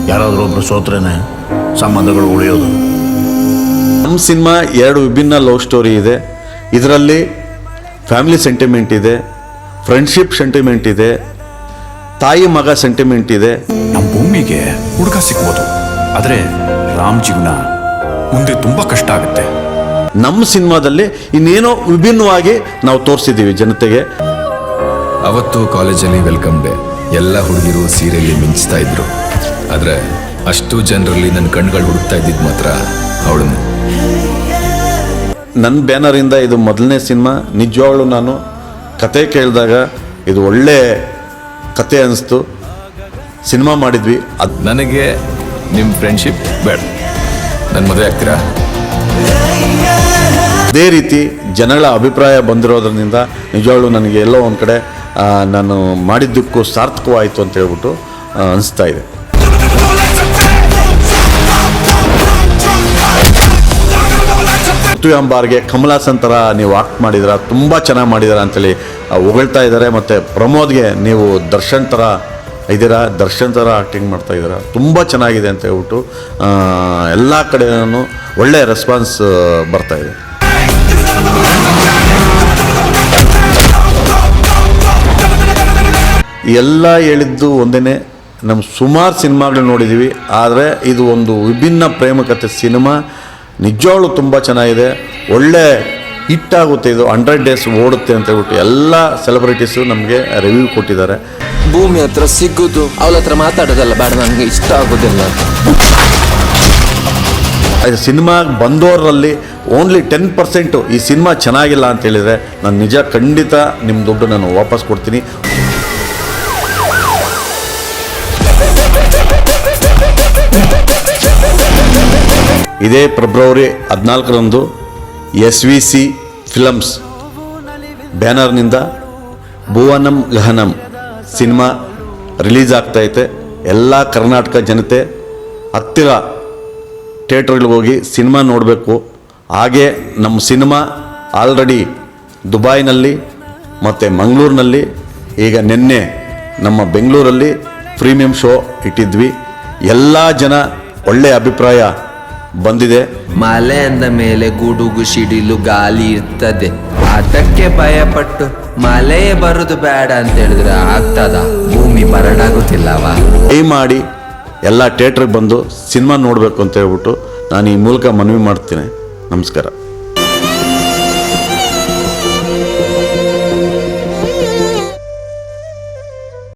ಯಾರಾದರೂ ಒಬ್ಬರು ಸೋತ್ರೇನೆ ಸಂಬಂಧಗಳು ಉಳಿಯೋದು. ನಮ್ಮ ಸಿನಿಮಾ 2 ವಿಭಿನ್ನ ಲವ್ ಸ್ಟೋರಿ ಇದೆ. ಇದರಲ್ಲಿ ಫ್ಯಾಮಿಲಿ ಸೆಂಟಿಮೆಂಟ್ ಇದೆ, ಫ್ರೆಂಡ್ಶಿಪ್ ಸೆಂಟಿಮೆಂಟ್ ಇದೆ, ತಾಯಿ ಮಗ ಸೆಂಟಿಮೆಂಟ್ ಇದೆ. ನಮ್ಮ ಭೂಮಿಗೆ ಹುಡುಗ ಸಿಗ್ಬೋದು, ಆದರೆ ರಾಮ್ ಜೀವನ ಮುಂದೆ ತುಂಬ ಕಷ್ಟ ಆಗುತ್ತೆ. ನಮ್ಮ ಸಿನಿಮಾದಲ್ಲಿ ಇನ್ನೇನೋ ವಿಭಿನ್ನವಾಗಿ ನಾವು ತೋರಿಸಿದ್ದೀವಿ ಜನತೆಗೆ. ಅವತ್ತು ಕಾಲೇಜಲ್ಲಿ ವೆಲ್ಕಮ್ ಡೇ, ಎಲ್ಲ ಹುಡುಗಿರು ಸೀರೆಯಲ್ಲಿ ಮಿಂಚ್ತಾ ಇದ್ರು. ಆದರೆ ಅಷ್ಟು ಜನರಲ್ಲಿ ನನ್ನ ಕಣ್ಗಳು ಹುಡುಕ್ತಾ ಇದ್ದಿದ್ದು ಮಾತ್ರ ಅವಳನ್ನು. ನನ್ನ ಬ್ಯಾನರಿಂದ ಇದು ಮೊದಲನೇ ಸಿನಿಮಾ. ನಿಜವಾಗ್ಲೂ ನಾನು ಕತೆ ಕೇಳಿದಾಗ ಇದು ಒಳ್ಳೆ ಕತೆ ಅನಿಸ್ತು. ಸಿನಿಮಾ ಮಾಡಿದ್ವಿ. ನನಗೆ ನಿಮ್ಮ ಫ್ರೆಂಡ್ಶಿಪ್ ಬೇಡ, ನನ್ನ ಮದುವೆ ಆಗ್ತೀರಾ? ಅದೇ ರೀತಿ ಜನಗಳ ಅಭಿಪ್ರಾಯ ಬಂದಿರೋದ್ರಿಂದ ನಿಜವಾಗ್ಲೂ ನನಗೆ ಎಲ್ಲೋ ಒಂದು ಕಡೆ ನಾನು ಮಾಡಿದ್ದಕ್ಕೂ ಸಾರ್ಥಕವಾಯಿತು ಅಂತ ಹೇಳ್ಬಿಟ್ಟು ಅನಿಸ್ತಾ ಇದೆ. ಋತುಯಾಂಬಾರ್ಗೆ ಕಮಲಾಸನ್ ಥರ ನೀವು ಆಕ್ಟ್ ಮಾಡಿದ್ದೀರಾ, ತುಂಬ ಚೆನ್ನಾಗಿ ಮಾಡಿದ್ದೀರಾ ಅಂತೇಳಿ ಹೊಗಳ್ತಾ ಇದ್ದಾರೆ. ಮತ್ತು ಪ್ರಮೋದ್ಗೆ ನೀವು ದರ್ಶನ್ ಥರ ಇದ್ದೀರಾ, ದರ್ಶನ್ ಥರ ಆ್ಯಕ್ಟಿಂಗ್ ಮಾಡ್ತಾ ಇದ್ದೀರಾ, ತುಂಬ ಚೆನ್ನಾಗಿದೆ ಅಂತ ಹೇಳ್ಬಿಟ್ಟು ಎಲ್ಲ ಕಡೆಯೂ ಒಳ್ಳೆಯ ರೆಸ್ಪಾನ್ಸ್ ಬರ್ತಾ ಇದೆ. ಎಲ್ಲ ಹೇಳಿದ್ದು ಒಂದೇ, ನಮ್ಮ ಸುಮಾರು ಸಿನಿಮಾಗಳು ನೋಡಿದ್ದೀವಿ, ಆದರೆ ಇದು ಒಂದು ವಿಭಿನ್ನ ಪ್ರೇಮಕತೆ ಸಿನಿಮಾ. ನಿಜವಾಗ್ಲೂ ತುಂಬ ಚೆನ್ನಾಗಿದೆ, ಒಳ್ಳೆ ಹಿಟ್ಟಾಗುತ್ತೆ. ಇದು 100 days ಓಡುತ್ತೆ ಅಂತ ಹೇಳ್ಬಿಟ್ಟು ಎಲ್ಲ ಸೆಲೆಬ್ರಿಟೀಸು ನಮಗೆ ರಿವ್ಯೂ ಕೊಟ್ಟಿದ್ದಾರೆ. ಭೂಮಿ ಹತ್ರ ಸಿಗೋದು, ಅವಳ ಹತ್ರ ಮಾತಾಡೋದಲ್ಲ ಬೇಡ, ನನಗೆ ಇಷ್ಟ ಆಗೋದಿಲ್ಲ. ಸಿನಿಮಾ ಬಂದವರಲ್ಲಿ ಓನ್ಲಿ 10% ಈ ಸಿನಿಮಾ ಚೆನ್ನಾಗಿಲ್ಲ ಅಂತ ಹೇಳಿದರೆ ನಾನು ನಿಜ ಖಂಡಿತ ನಿಮ್ಮ ದುಡ್ಡು ನಾನು ವಾಪಸ್ ಕೊಡ್ತೀನಿ. ಇದೇ ಫೆಬ್ರವರಿ 14ರಂದು SVC ಫಿಲಮ್ಸ್ ಬ್ಯಾನರ್ನಿಂದ ಭುವನಂ ಗಹನಂ ಸಿನಿಮಾ ರಿಲೀಸ್ ಆಗ್ತೈತೆ. ಎಲ್ಲ ಕರ್ನಾಟಕ ಜನತೆ ಹತ್ತಿರ ಥಿಯೇಟ್ರಿಗೆ ಹೋಗಿ ಸಿನಿಮಾ ನೋಡಬೇಕು. ಹಾಗೆ ನಮ್ಮ ಸಿನಿಮಾ ಆಲ್ರೆಡಿ ದುಬೈನಲ್ಲಿ ಮತ್ತು ಮಂಗಳೂರಿನಲ್ಲಿ, ಈಗ ನಿನ್ನೆ ನಮ್ಮ ಬೆಂಗಳೂರಲ್ಲಿ ಪ್ರೀಮಿಯಂ ಶೋ ಇಟ್ಟಿದ್ವಿ. ಎಲ್ಲ ಜನ ಒಳ್ಳೆಯ ಅಭಿಪ್ರಾಯ ಬಂದಿದೆ. ಮಲೆ ಅಂದ ಮೇಲೆ ಗುಡುಗು ಸಿಡಿಲು ಗಾಳಿ ಇರ್ತದೆ, ಅದಕ್ಕೆ ಭಯಪಟ್ಟು ಮಳೆ ಬರುದು ಬೇಡ ಅಂತ ಹೇಳಿದ್ರೆ ಆಗ್ತದ? ಭೂಮಿ ಬರಡಾಗುತ್ತಿಲ್ಲವಾ? ಮಾಡಿ ಎಲ್ಲ ಥಿಯೇಟ್ರಿಗೆ ಬಂದು ಸಿನಿಮಾ ನೋಡಬೇಕು ಅಂತ ಹೇಳ್ಬಿಟ್ಟು ನಾನು ಈ ಮೂಲಕ ಮನವಿ ಮಾಡ್ತೀನಿ. ನಮಸ್ಕಾರ.